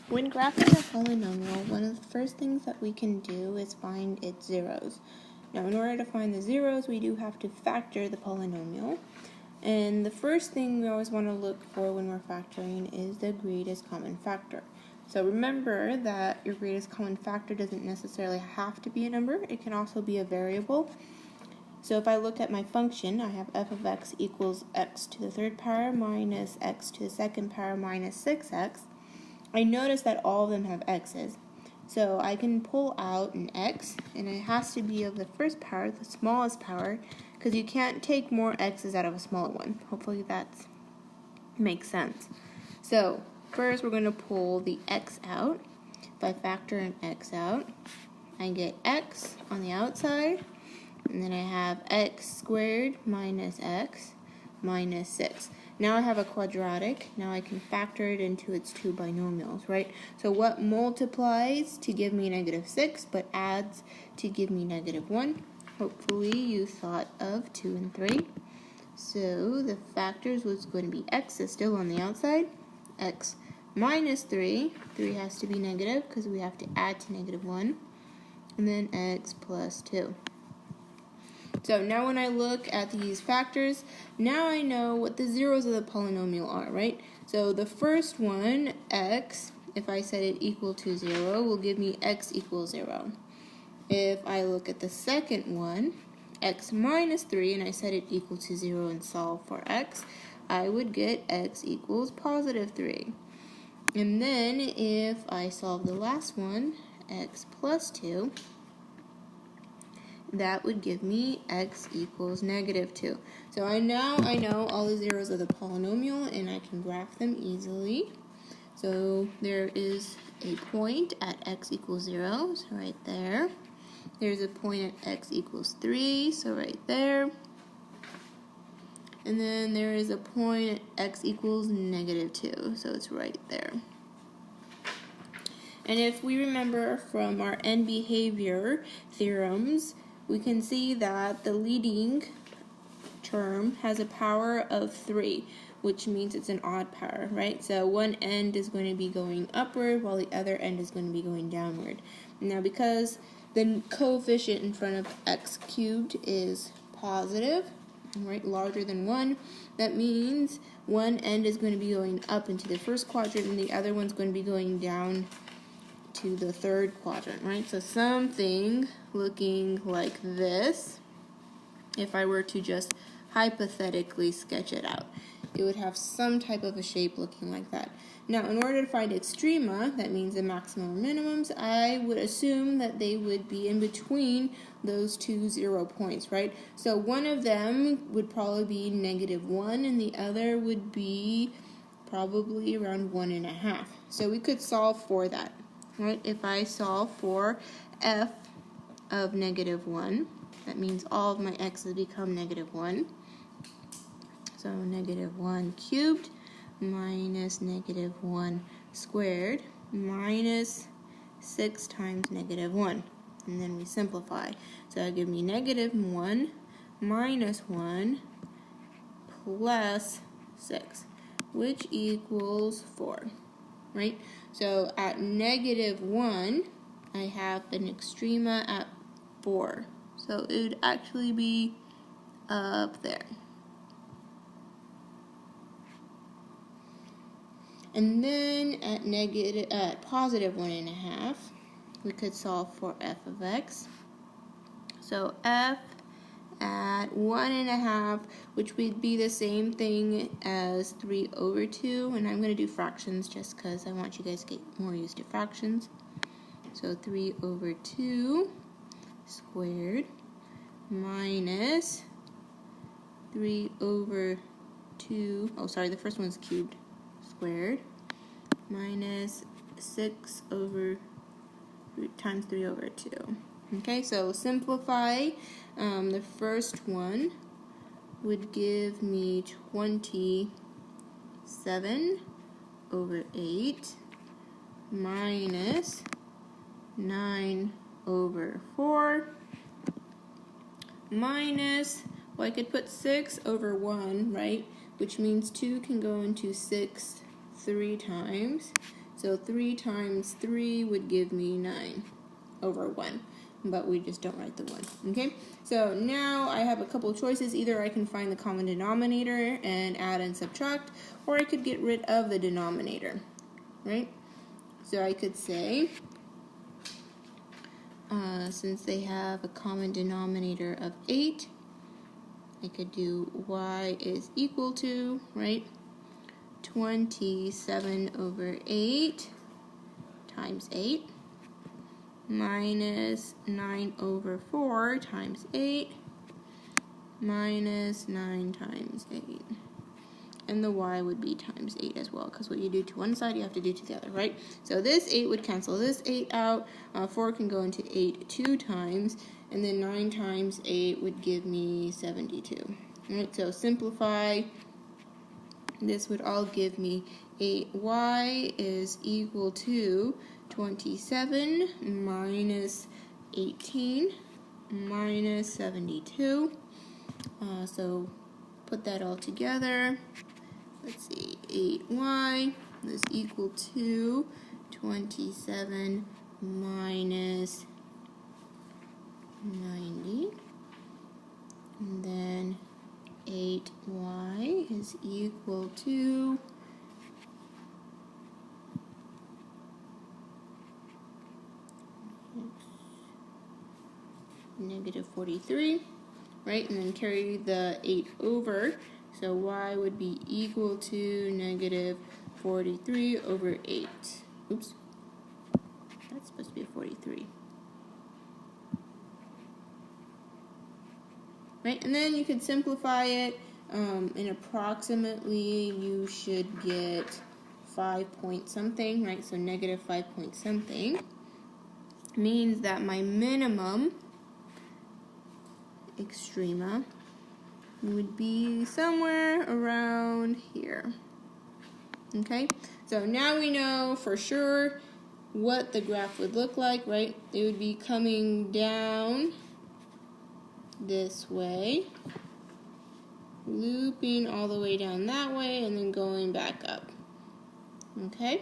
When graphing a polynomial, one of the first things that we can do is find its zeros. Now, in order to find the zeros, we do have to factor the polynomial. And the first thing we always want to look for when we're factoring is the greatest common factor. So remember that your greatest common factor doesn't necessarily have to be a number. It can also be a variable. So if I look at my function, I have f of x equals x to the third power minus x to the second power minus 6x. I notice that all of them have x's. So I can pull out an x, and it has to be of the first power, the smallest power, because you can't take more x's out of a smaller one. Hopefully that makes sense. So first we're going to pull the x out. If I factor an x out, I get x on the outside, and then I have x squared minus x minus 6. Now I have a quadratic. Now I can factor it into its two binomials, right? So what multiplies to give me negative 6 but adds to give me negative 1? Hopefully you thought of 2 and 3. So the factors was going to be x is still on the outside, x minus 3. 3 has to be negative because we have to add to negative 1. And then x plus 2. So now when I look at these factors, now I know what the zeros of the polynomial are, right? So the first one, x, if I set it equal to 0, will give me x equals 0. If I look at the second one, x minus 3, and I set it equal to 0 and solve for x, I would get x equals positive 3. And then if I solve the last one, x plus 2, that would give me x equals negative 2. So now I know all the zeros of the polynomial, and I can graph them easily. So there is a point at x equals 0, so right there. There's a point at x equals 3, so right there. And then there is a point at x equals negative 2, so it's right there. And if we remember from our end behavior theorems, we can see that the leading term has a power of 3, which means it's an odd power, right? So one end is going to be going upward while the other end is going to be going downward. Now because the coefficient in front of x cubed is positive, right, larger than 1, that means one end is going to be going up into the first quadrant and the other one's going to be going down to the third quadrant, right? So something looking like this, if I were to just hypothetically sketch it out, it would have some type of a shape looking like that. Now, in order to find extrema, that means the maximum or minimums, I would assume that they would be in between those two 0 points, right? So one of them would probably be negative 1, and the other would be probably around 1.5. So we could solve for that. Right? If I solve for f of negative 1, that means all of my x's become negative 1. So negative 1 cubed minus negative 1 squared minus 6 times negative 1. And then we simplify. So that'll give me negative 1 minus 1 plus 6, which equals 4. Right? So at negative 1, I have an extrema at 4. So it would actually be up there. And then at positive 1.5, we could solve for f of x. So f at 1.5, which would be the same thing as 3 over 2, and I'm going to do fractions just because I want you guys to get more used to fractions. So 3 over 2 squared minus 3 over 2, oh sorry, the first one's cubed, squared, minus 6 over times 3 over 2. Okay, so simplify. The first one would give me 27 over 8 minus 9 over 4 minus, well, I could put 6 over 1, right? Which means 2 can go into 6 3 times. So 3 times 3 would give me 9 over 1. But we just don't write the 1, okay? So now I have a couple of choices. Either I can find the common denominator and add and subtract, or I could get rid of the denominator, right? So I could say, since they have a common denominator of 8, I could do y is equal to, right, 27 over 8 times 8. Minus 9 over 4 times 8 minus 9 times 8. And the y would be times 8 as well, because what you do to one side, you have to do to the other, right? So this 8 would cancel this 8 out. 4 can go into 8 2 times, and then 9 times 8 would give me 72. All right, so simplify. This would all give me 8y is equal to 27 minus 18 minus 72. So put that all together. Let's see, 8y is equal to 27 minus 90. And then 8y is equal to negative 43, right? And then carry the 8 over, so y would be equal to negative 43 over 8. Oops, that's supposed to be a 43. Right, and then you could simplify it, and approximately you should get 5 point something, right? So negative 5 point something means that my minimum extrema would be somewhere around here. Okay, so now we know for sure what the graph would look like, right? It would be coming down this way, looping all the way down that way, and then going back up. Okay?